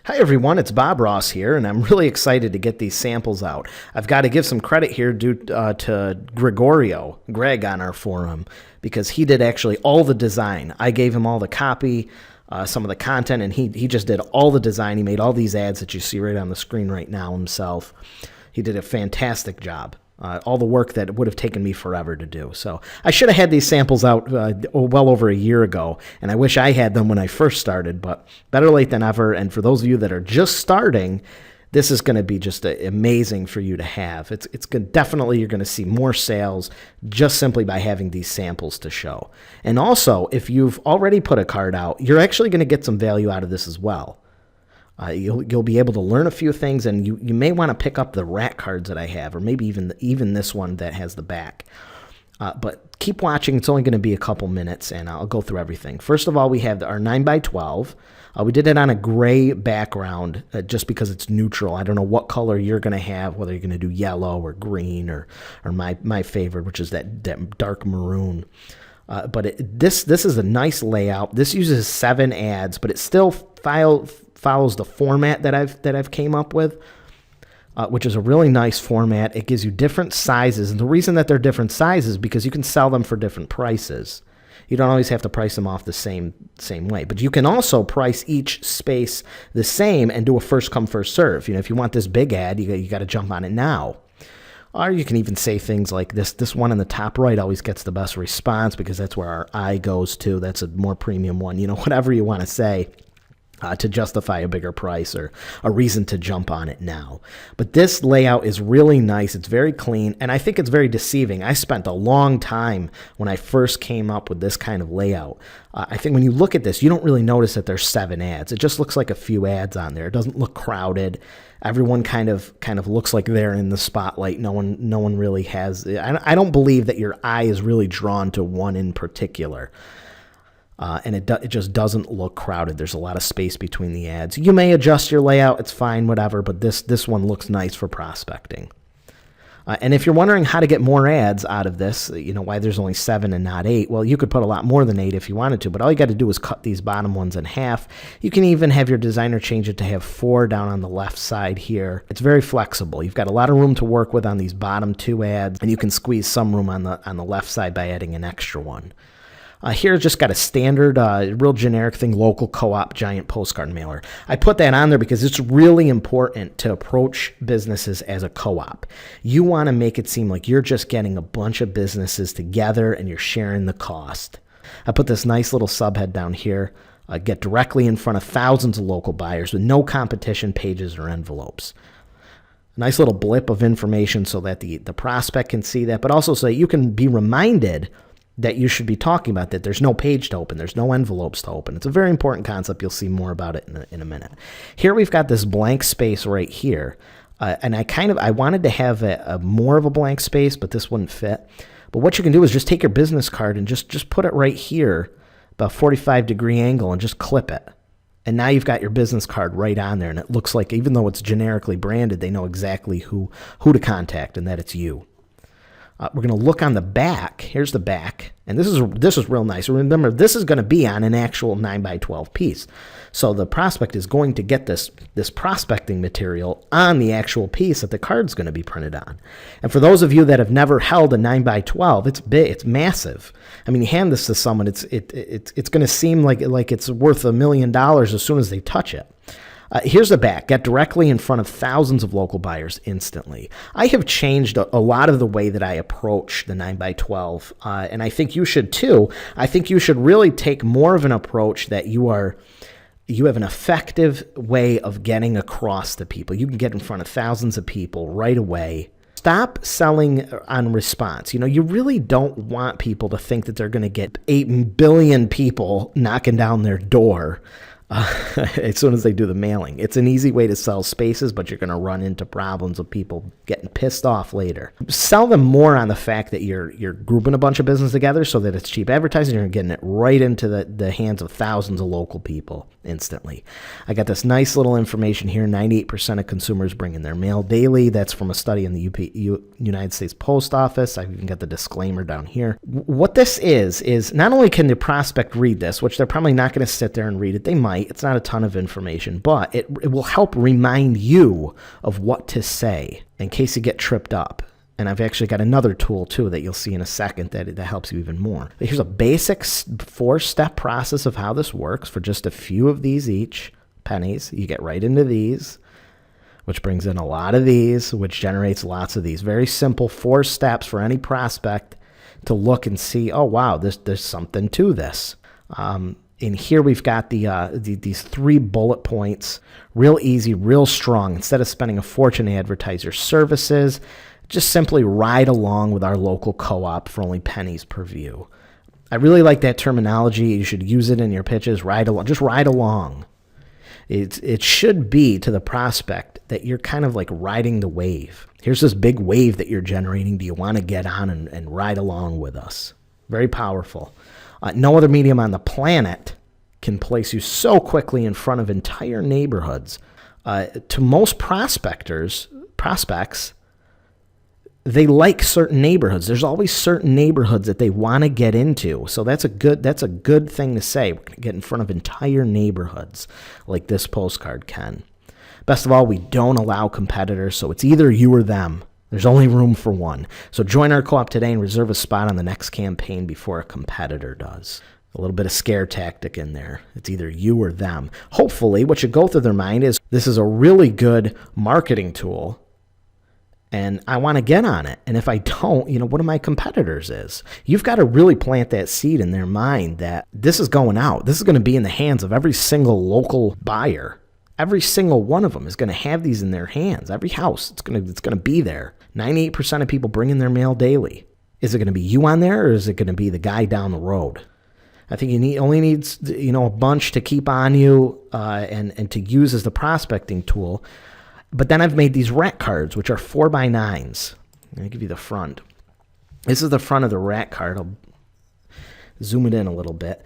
Hi everyone, it's Bob Ross here, and I'm really excited to get these samples out. I've got to give some credit here due to Greg on our forum, because he did actually all the design. I gave him all the copy, some of the content, and he just did all the design. He made all these ads that you see right on the screen right now himself. He did a fantastic job. All the work that would have taken me forever to do. So I should have had these samples out well over a year ago, and I wish I had them when I first started, but better late than ever. And for those of you that are just starting, this is going to be just amazing for you to have. Definitely you're going to see more sales just simply by having these samples to show. And also, if you've already put a card out, you're actually going to get some value out of this as well. You'll be able to learn a few things, and you may want to pick up the rat cards that I have, or maybe even this one that has the back. But keep watching. It's only going to be a couple minutes, and I'll go through everything. First of all, we have our 9x12. We did it on a gray background just because it's neutral. I don't know what color you're going to have, whether you're going to do yellow or green or my favorite, which is that dark maroon. But this is a nice layout. This uses 7 ads, but it still follows the format that I've came up with, which is a really nice format. It gives you different sizes, and the reason that they're different sizes is because you can sell them for different prices. You don't always have to price them off the same way, but you can also price each space the same and do a first come first serve. If you want this big ad, you got to jump on it now. Or you can even say things like this one in the top right always gets the best response because that's where our eye goes to. That's a more premium one. Whatever you want to say to justify a bigger price or a reason to jump on it now. But this layout is really nice. It's very clean, and I think it's very deceiving. I spent a long time when I first came up with this kind of layout. I think when you look at this, you don't really notice that there's 7 ads. It just looks like a few ads on there. It doesn't look crowded. Everyone kind of looks like they're in the spotlight. No one really has. I don't believe that your eye is really drawn to one in particular. And it just doesn't look crowded. There's a lot of space between the ads. You may adjust your layout. It's fine, whatever, but this one looks nice for prospecting. And if you're wondering how to get more ads out of this, why there's only 7 and not 8, well, you could put a lot more than 8 if you wanted to, but all you got to do is cut these bottom ones in half. You can even have your designer change it to have 4 down on the left side here. It's very flexible. You've got a lot of room to work with on these bottom 2 ads, and you can squeeze some room on the left side by adding an extra one. Here, just got a standard, real generic thing, local co-op giant postcard mailer. I put that on there because it's really important to approach businesses as a co-op. You want to make it seem like you're just getting a bunch of businesses together and you're sharing the cost. I put this nice little subhead down here, get directly in front of thousands of local buyers with no competition pages or envelopes. A nice little blip of information so that the prospect can see that, but also so that you can be reminded that you should be talking about that. There's no page to open. There's no envelopes to open. It's a very important concept. You'll see more about it in a minute. Here we've got this blank space right here. And I wanted to have a more of a blank space, but this wouldn't fit. But what you can do is just take your business card and just put it right here, about 45-degree angle, and just clip it. And now you've got your business card right on there. And it looks like, even though it's generically branded, they know exactly who to contact and that it's you. We're going to look on the back. Here's the back. And this is real nice. Remember, this is going to be on an actual 9x12 piece. So the prospect is going to get this prospecting material on the actual piece that the card's going to be printed on. And for those of you that have never held a 9x12, it's big, it's massive. I mean, you hand this to someone, it's going to seem like it's worth $1 million as soon as they touch it. Here's the back. Get directly in front of thousands of local buyers instantly. I have changed a lot of the way that I approach the 9x12, and I think you should too. I think you should really take more of an approach that you have an effective way of getting across to people. You can get in front of thousands of people right away. Stop selling on response. You really don't want people to think that they're going to get 8 billion people knocking down their door as soon as they do the mailing. It's an easy way to sell spaces, but you're going to run into problems of people getting pissed off later. Sell them more on the fact that you're grouping a bunch of business together so that it's cheap advertising. You're getting it right into the hands of thousands of local people instantly. I got this nice little information here. 98% of consumers bring in their mail daily. That's from a study in the United States Post Office. I've even got the disclaimer down here. What this is not only can the prospect read this, which they're probably not going to sit there and read it. They might. light. It's not a ton of information, but it will help remind you of what to say in case you get tripped up. And I've actually got another tool, too, that you'll see in a second that helps you even more. But here's a basic 4-step process of how this works for just a few of these each pennies. You get right into these, which brings in a lot of these, which generates lots of these. Very simple 4 steps for any prospect to look and see, oh, wow, there's something to this. In here, we've got these 3 bullet points, real easy, real strong. Instead of spending a fortune to advertise your services, just simply ride along with our local co-op for only pennies per view. I really like that terminology. You should use it in your pitches. Ride along. Just ride along. It should be to the prospect that you're kind of like riding the wave. Here's this big wave that you're generating. Do you want to get on and ride along with us? Very powerful. No other medium on the planet can place you so quickly in front of entire neighborhoods. To most prospects, they like certain neighborhoods. There's always certain neighborhoods that they want to get into. So that's a good thing to say. We're going to get in front of entire neighborhoods like this postcard can. Best of all, we don't allow competitors, so it's either you or them. There's only room for one. So join our co-op today and reserve a spot on the next campaign before a competitor does. A little bit of scare tactic in there. It's either you or them. Hopefully, what should go through their mind is this is a really good marketing tool, and I want to get on it. And if I don't, one of my competitors is. You've got to really plant that seed in their mind that this is going out. This is going to be in the hands of every single local buyer. Every single one of them is going to have these in their hands. Every house, it's going to be there. 98% of people bring in their mail daily. Is it going to be you on there, or is it going to be the guy down the road? I think only needs a bunch to keep on you and to use as the prospecting tool. But then I've made these rat cards, which are 4x9s. I'll give you the front. This is the front of the rat card. I'll zoom it in a little bit.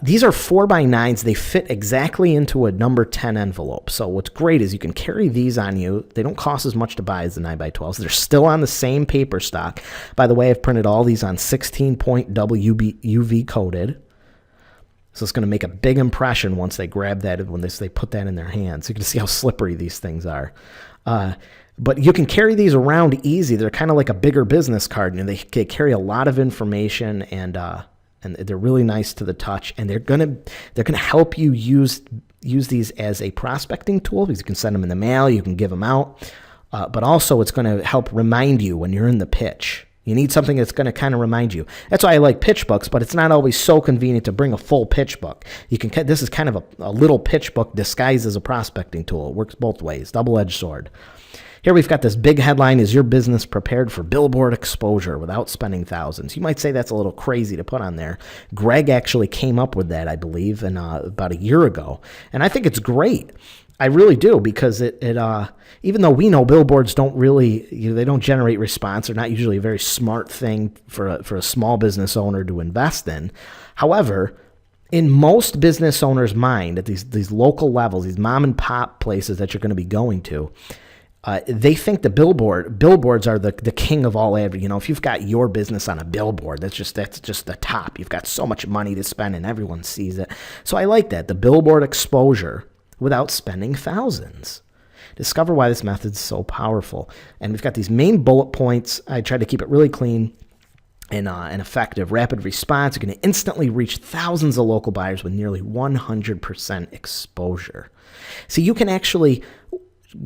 These are 4x9s. They fit exactly into a number 10 envelope. So what's great is you can carry these on you. They don't cost as much to buy as the 9x12s. They're still on the same paper stock. By the way, I've printed all these on 16-point UV coated. So it's going to make a big impression once they grab that, when they put that in their hands. You can see how slippery these things are. But you can carry these around easy. They're kind of like a bigger business card, and they carry a lot of information, and they're really nice to the touch. And they're gonna help you use these as a prospecting tool, because you can send them in the mail, you can give them out, but also it's going to help remind you when you're in the pitch. You need something that's going to kind of remind you. That's why I like pitch books, but it's not always so convenient to bring a full pitch book. This is kind of a little pitch book disguised as a prospecting tool. It works both ways, double-edged sword. Here we've got this big headline: is your business prepared for billboard exposure without spending thousands? You might say that's a little crazy to put on there. Greg actually came up with that, I believe, about a year ago. And I think it's great. I really do, because it even though we know billboards don't really, they don't generate response, they're not usually a very smart thing for a small business owner to invest in. However, in most business owners' mind, at these local levels, these mom and pop places that you're going to be going to, they think the billboards are the king of all ad. If you've got your business on a billboard, that's just the top. You've got so much money to spend, and everyone sees it. So I like that, the billboard exposure without spending thousands. Discover why this method is so powerful. And we've got these main bullet points. I try to keep it really clean and effective. Rapid response. You're going to instantly reach thousands of local buyers with nearly 100% exposure. So you can actually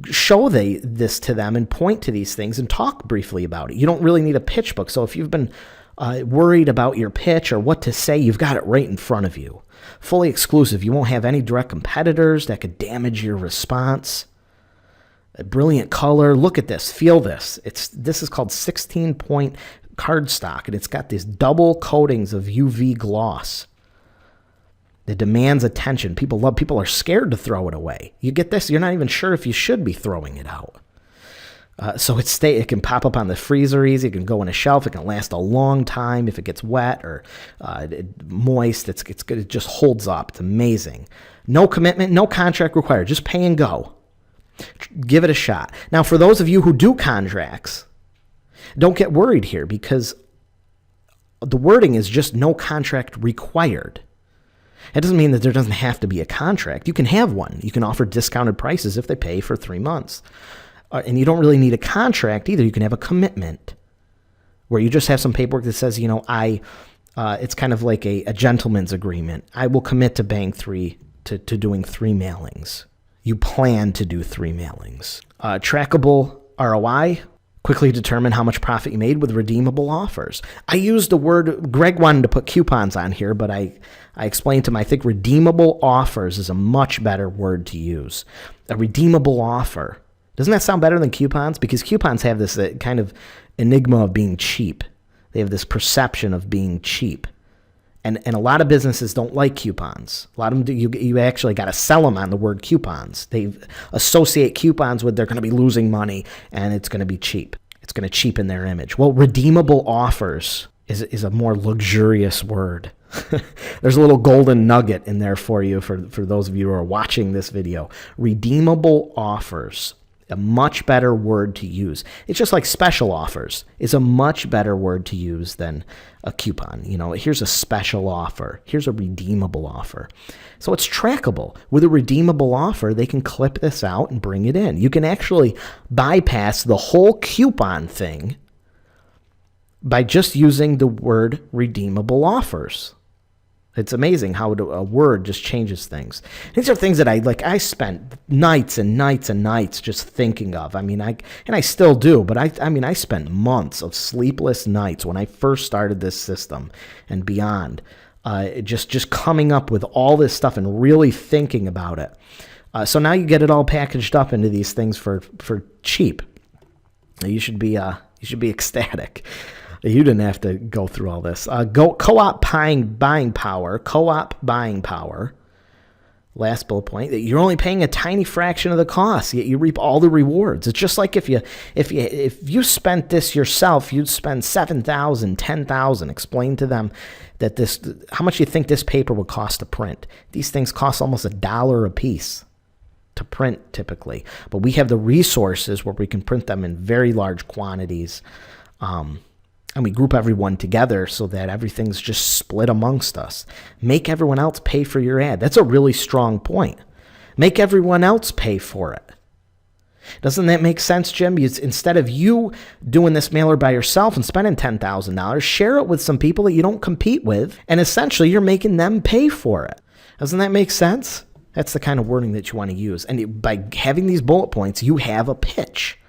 show this to them and point to these things and talk briefly about it. You don't really need a pitch book. So if you've been worried about your pitch or what to say, you've got it right in front of you. Fully exclusive. You won't have any direct competitors that could damage your response. A brilliant color. Look at this. Feel this. This is called 16-point cardstock, and it's got these double coatings of UV gloss. It demands attention. People are scared to throw it away. You get this, you're not even sure if you should be throwing it out. So it can pop up on the freezer easy. It can go on a shelf. It can last a long time if it gets wet or moist. It's good. It just holds up. It's amazing. No commitment, no contract required. Just pay and go. Give it a shot. Now, for those of you who do contracts, don't get worried here, because the wording is just no contract required. It doesn't mean that there doesn't have to be a contract. You can have one. You can offer discounted prices if they pay for 3 months. And you don't really need a contract either. You can have a commitment where you just have some paperwork that says, it's kind of like a gentleman's agreement. I will commit to bang to doing 3 mailings. You plan to do 3 mailings. Trackable ROI. Quickly determine how much profit you made with redeemable offers. I used the word, Greg wanted to put coupons on here, but I explained to him, I think redeemable offers is a much better word to use. A redeemable offer. Doesn't that sound better than coupons? Because coupons have this kind of enigma of being cheap. They have this perception of being cheap. And a lot of businesses don't like coupons. A lot of them do. You actually got to sell them on the word coupons. They associate coupons with they're going to be losing money and it's going to be cheap. It's going to cheapen their image. Well, redeemable offers is a more luxurious word. There's a little golden nugget in there for you for those of you who are watching this video. Redeemable offers. A much better word to use. It's just like special offers is a much better word to use than a coupon. Here's a special offer. Here's a redeemable offer. So it's trackable. With a redeemable offer, they can clip this out and bring it in. You can actually bypass the whole coupon thing by just using the word redeemable offers. It's amazing how a word just changes things. These are things that I spent nights and nights and nights just thinking of. I still do, but I spent months of sleepless nights when I first started this system and beyond, just coming up with all this stuff and really thinking about it. So now you get it all packaged up into these things for cheap. You should be ecstatic. You didn't have to go through all this. Co-op buying power. Co-op buying power. Last bullet point, that you're only paying a tiny fraction of the cost, yet you reap all the rewards. It's just like if you spent this yourself, you'd spend $7,000, $10,000. Explain to them that how much you think this paper would cost to print. These things cost almost $1 a piece to print typically, but we have the resources where we can print them in very large quantities. And we group everyone together so that everything's just split amongst us. Make everyone else pay for your ad. That's a really strong point. Make everyone else pay for it. Doesn't that make sense, Jim? Instead of you doing this mailer by yourself and spending $10,000, share it with some people that you don't compete with, and essentially you're making them pay for it. Doesn't that make sense? That's the kind of wording that you want to use. And by having these bullet points, you have a pitch.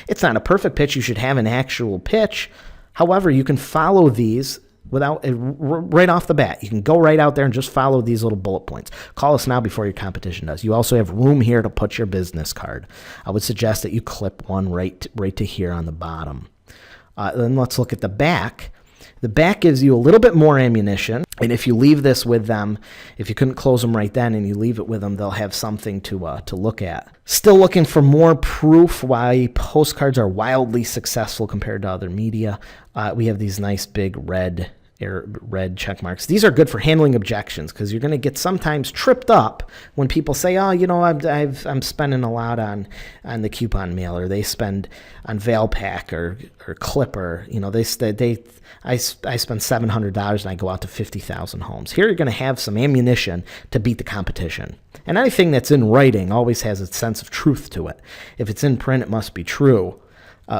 It's not a perfect pitch. You should have an actual pitch. However, you can follow these right off the bat. You can go right out there and just follow these little bullet points. Call us now before your competition does. You also have room here to put your business card. I would suggest that you clip one right to here on the bottom. Then let's look at the back. The back gives you a little bit more ammunition. And if you leave this with them, if you couldn't close them right then and you leave it with them, they'll have something to look at. Still looking for more proof why postcards are wildly successful compared to other media. We have these nice big red check marks. These are good for handling objections because you're going to get sometimes tripped up when people say, oh, I'm spending a lot on the coupon mailer. They spend on Valpak or Clipper. I spend $700 and I go out to 50,000 homes. Here you're going to have some ammunition to beat the competition. And anything that's in writing always has a sense of truth to it. If it's in print, it must be true.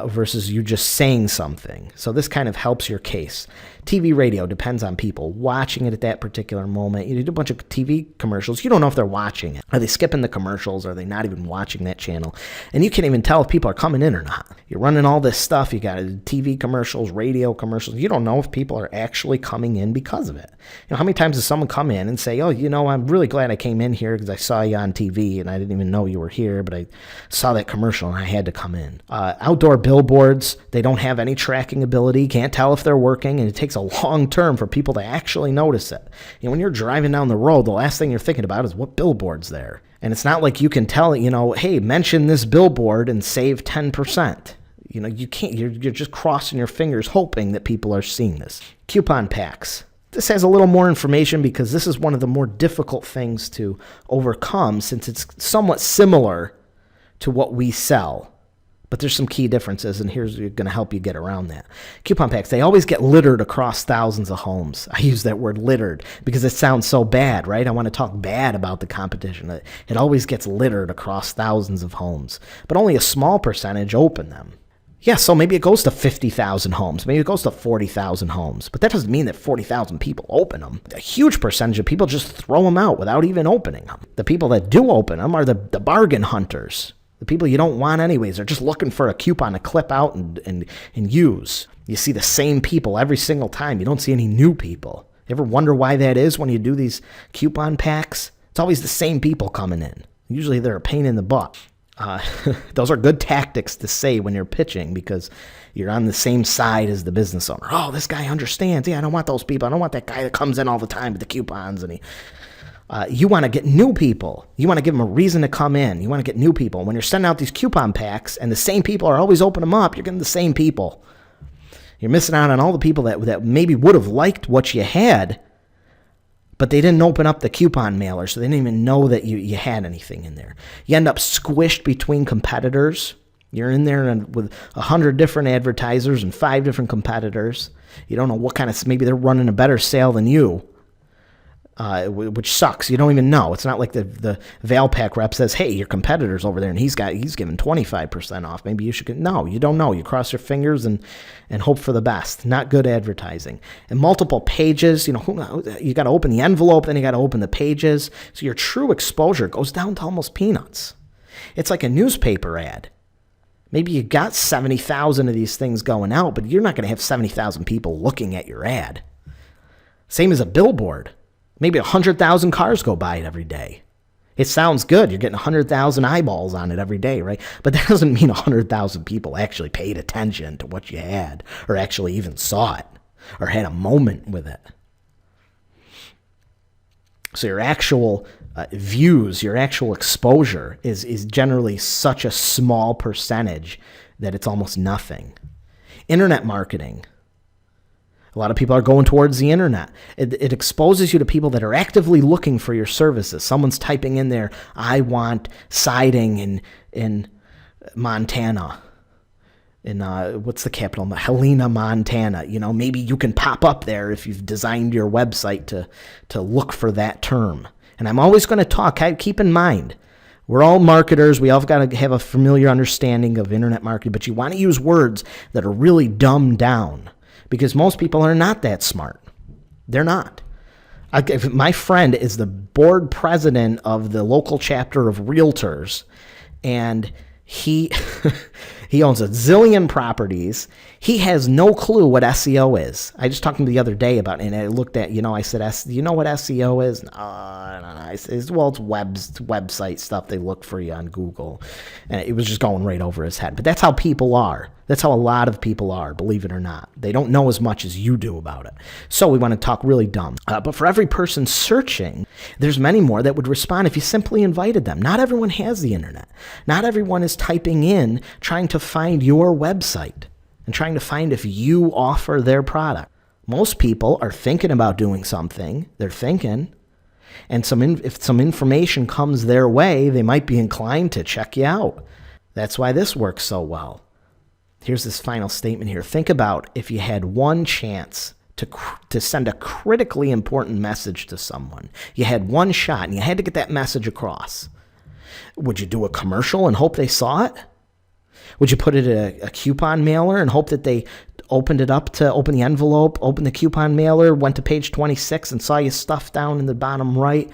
Versus you just saying something. So this kind of helps your case. TV, radio depends on people watching it at that particular moment. You do a bunch of TV commercials. You don't know if they're watching it. Are they skipping the commercials? Are they not even watching that channel? And you can't even tell if people are coming in or not. You're running all this stuff. You got TV commercials, radio commercials. You don't know if people are actually coming in because of it. How many times does someone come in and say, oh, I'm really glad I came in here because I saw you on TV and I didn't even know you were here, but I saw that commercial and I had to come in. Outdoor billboards, they don't have any tracking ability. Can't tell if they're working, and it takes a long term for people to actually notice it. When you're driving down the road, the last thing you're thinking about is what billboard's there. And it's not like you can tell, hey, mention this billboard and save 10%. You can't. You're just crossing your fingers hoping that people are seeing this. Coupon packs. This has a little more information because this is one of the more difficult things to overcome since it's somewhat similar to what we sell. But there's some key differences, and here's going to help you get around that. Coupon packs, they always get littered across thousands of homes. I use that word littered because it sounds so bad, right? I want to talk bad about the competition. It always gets littered across thousands of homes, but only a small percentage open them. Yeah, so maybe it goes to 50,000 homes. Maybe it goes to 40,000 homes. But that doesn't mean that 40,000 people open them. A huge percentage of people just throw them out without even opening them. The people that do open them are the bargain hunters. The people you don't want anyways. They're just looking for a coupon to clip out and use. You see the same people every single time. You don't see any new people. You ever wonder why that is when you do these coupon packs? It's always the same people coming in. Usually they're a pain in the butt. Those are good tactics to say when you're pitching because you're on the same side as the business owner. Oh, this guy understands. Yeah, I don't want those people. I don't want that guy that comes in all the time with the coupons. And you want to get new people. You want to give them a reason to come in. You want to get new people. When you're sending out these coupon packs and the same people are always opening them up, you're getting the same people. You're missing out on all the people that maybe would have liked what you had, but they didn't open up the coupon mailer, so they didn't even know that you had anything in there. You end up squished between competitors. You're in there with 100 different advertisers and 5 different competitors. You don't know what kind of, maybe they're running a better sale than you, which sucks. You don't even know. It's not like the Valpak rep says, hey, your competitor's over there and he's giving 25% off. Maybe you should get, no, you don't know. You cross your fingers and hope for the best. Not good advertising. And multiple pages, you got to open the envelope, then you got to open the pages. So your true exposure goes down to almost peanuts. It's like a newspaper ad. Maybe you got 70,000 of these things going out, but you're not going to have 70,000 people looking at your ad. Same as a billboard. Maybe 100,000 cars go by it every day. It sounds good. You're getting 100,000 eyeballs on it every day, right? But that doesn't mean 100,000 people actually paid attention to what you had or actually even saw it or had a moment with it. So your actual views, your actual exposure is generally such a small percentage that it's almost nothing. Internet marketing. A lot of people are going towards the internet. It exposes you to people that are actively looking for your services. Someone's typing in there, I want siding in Montana. In what's the capital? Helena, Montana. Maybe you can pop up there if you've designed your website to look for that term. And I'm always going to talk. Keep in mind, we're all marketers. We all got to have a familiar understanding of internet marketing, but you want to use words that are really dumbed down. Because most people are not that smart. They're not. My friend is the board president of the local chapter of Realtors, and he he owns a zillion properties. He has no clue what SEO is. I just talked to him the other day about it, and I looked at, I said, you know what SEO is? No, I don't know. I said, it's website stuff. They look for you on Google. And it was just going right over his head. But that's how people are. That's how a lot of people are, believe it or not. They don't know as much as you do about it. So we want to talk really dumb. But for every person searching, there's many more that would respond if you simply invited them. Not everyone has the internet. Not everyone is typing in, trying to find your website and trying to find if you offer their product. Most people are thinking about doing something. They're thinking. And if some information comes their way, they might be inclined to check you out. That's why this works so well. Here's this final statement here. Think about if you had one chance to send a critically important message to someone. You had one shot and you had to get that message across. Would you do a commercial and hope they saw it? Would you put it in a coupon mailer and hope that they opened it up to open the envelope, open the coupon mailer, went to page 26 and saw you stuff down in the bottom right?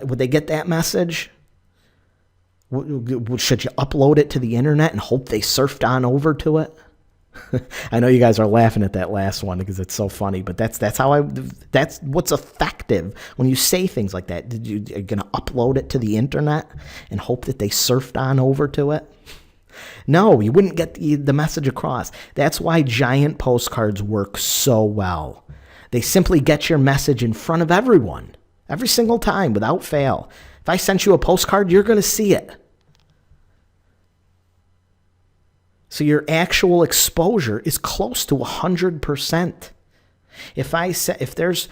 Would they get that message? Should you upload it to the internet and hope they surfed on over to it? I know you guys are laughing at that last one because it's so funny, but that's what's effective when you say things like that. Are you going to upload it to the internet and hope that they surfed on over to it? No, you wouldn't get the message across. That's why giant postcards work so well. They simply get your message in front of everyone, every single time, without fail. If I sent you a postcard, you're going to see it. So your actual exposure is close to 100%. If there's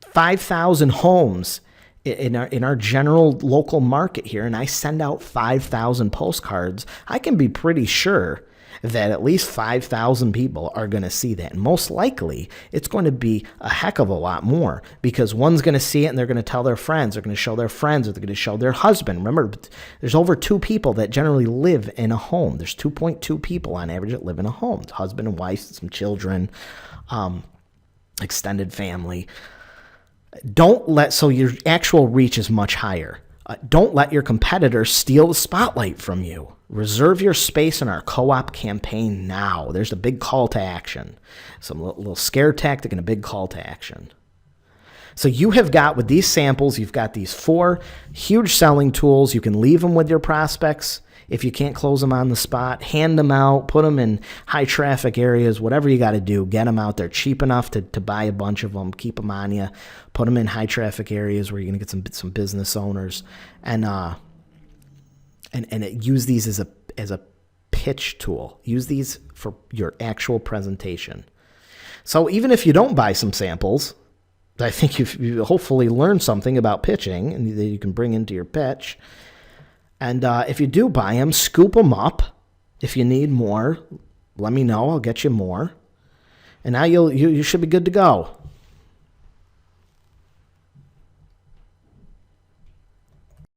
5,000 homes in our general local market here, and I send out 5,000 postcards, I can be pretty sure that at least 5,000 people are going to see that. And most likely, it's going to be a heck of a lot more, because one's going to see it and they're going to tell their friends, they're going to show their friends, or they're going to show their husband. Remember, there's over 2 people that generally live in a home. There's 2.2 people on average that live in a home. It's husband and wife, some children, extended family. So your actual reach is much higher. Don't let your competitors steal the spotlight from you. Reserve your space in our co-op campaign now. There's a big call to action. Some little scare tactic and a big call to action. So you have got, with these samples, you've got these 4 huge selling tools. You can leave them with your prospects. If you can't close them on the spot, hand them out, put them in high traffic areas, whatever you got to do, get them out there cheap enough to buy a bunch of them, keep them on you, put them in high traffic areas where you're going to get some business owners, and use these as a pitch tool. Use these for your actual presentation. So even if you don't buy some samples, I think you hopefully learned something about pitching and that you can bring into your pitch. And if you do buy them, scoop them up. If you need more, let me know. I'll get you more. And now you should be good to go.